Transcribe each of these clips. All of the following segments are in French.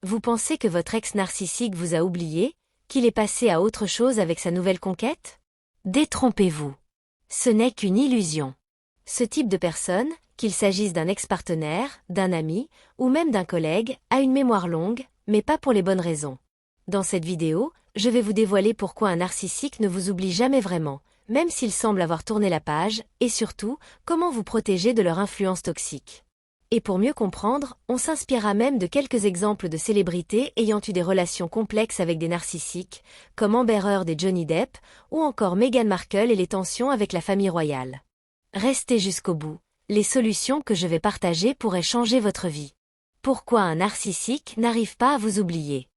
Vous pensez que votre ex narcissique vous a oublié, qu'il est passé à autre chose avec sa nouvelle conquête? Détrompez-vous. Ce n'est qu'une illusion. Ce type de personne, qu'il s'agisse d'un ex-partenaire, d'un ami, ou même d'un collègue, a une mémoire longue, mais pas pour les bonnes raisons. Dans cette vidéo, je vais vous dévoiler pourquoi un narcissique ne vous oublie jamais vraiment, même s'il semble avoir tourné la page, et surtout, comment vous protéger de leur influence toxique. Et pour mieux comprendre, on s'inspirera même de quelques exemples de célébrités ayant eu des relations complexes avec des narcissiques, comme Amber Heard et Johnny Depp, ou encore Meghan Markle et les tensions avec la famille royale. Restez jusqu'au bout, les solutions que je vais partager pourraient changer votre vie. Pourquoi un narcissique n'arrive pas à vous oublier?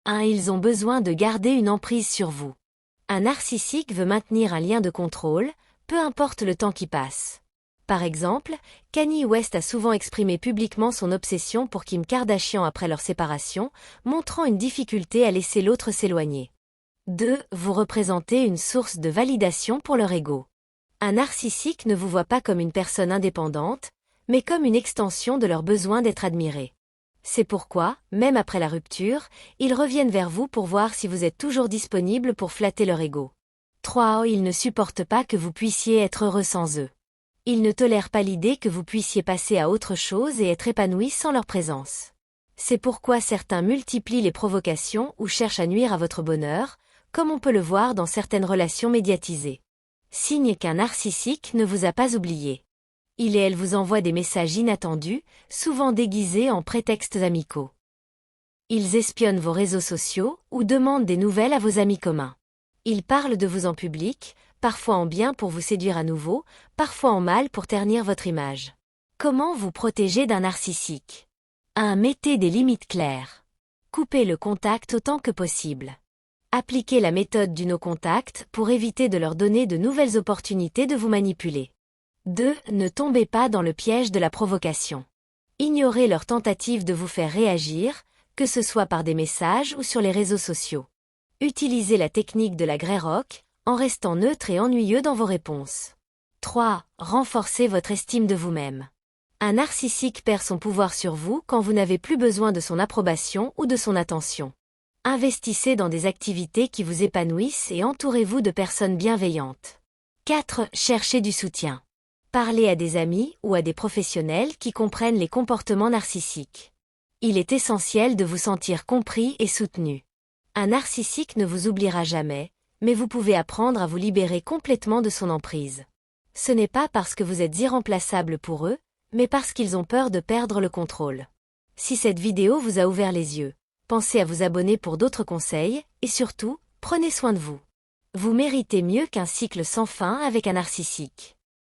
1. Ils ont besoin de garder une emprise sur vous. Un narcissique veut maintenir un lien de contrôle, peu importe le temps qui passe. Par exemple, Kanye West a souvent exprimé publiquement son obsession pour Kim Kardashian après leur séparation, montrant une difficulté à laisser l'autre s'éloigner. 2. Vous représentez une source de validation pour leur ego. Un narcissique ne vous voit pas comme une personne indépendante, mais comme une extension de leur besoin d'être admiré. C'est pourquoi, même après la rupture, ils reviennent vers vous pour voir si vous êtes toujours disponible pour flatter leur ego. 3. Ils ne supportent pas que vous puissiez être heureux sans eux. Ils ne tolèrent pas l'idée que vous puissiez passer à autre chose et être épanoui sans leur présence. C'est pourquoi certains multiplient les provocations ou cherchent à nuire à votre bonheur, comme on peut le voir dans certaines relations médiatisées. Signe qu'un narcissique ne vous a pas oublié. Il et elle vous envoient des messages inattendus, souvent déguisés en prétextes amicaux. Ils espionnent vos réseaux sociaux ou demandent des nouvelles à vos amis communs. Ils parlent de vous en public, parfois en bien pour vous séduire à nouveau, parfois en mal pour ternir votre image. Comment vous protéger d'un narcissique? 1. Mettez des limites claires. Coupez le contact autant que possible. Appliquez la méthode du no-contact pour éviter de leur donner de nouvelles opportunités de vous manipuler. 2. Ne tombez pas dans le piège de la provocation. Ignorez leurs tentatives de vous faire réagir, que ce soit par des messages ou sur les réseaux sociaux. Utilisez la technique de la Grey Rock, en restant neutre et ennuyeux dans vos réponses. 3. Renforcez votre estime de vous-même. Un narcissique perd son pouvoir sur vous quand vous n'avez plus besoin de son approbation ou de son attention. Investissez dans des activités qui vous épanouissent et entourez-vous de personnes bienveillantes. 4. Cherchez du soutien. Parlez à des amis ou à des professionnels qui comprennent les comportements narcissiques. Il est essentiel de vous sentir compris et soutenu. Un narcissique ne vous oubliera jamais, mais vous pouvez apprendre à vous libérer complètement de son emprise. Ce n'est pas parce que vous êtes irremplaçable pour eux, mais parce qu'ils ont peur de perdre le contrôle. Si cette vidéo vous a ouvert les yeux, pensez à vous abonner pour d'autres conseils, et surtout, prenez soin de vous. Vous méritez mieux qu'un cycle sans fin avec un narcissique.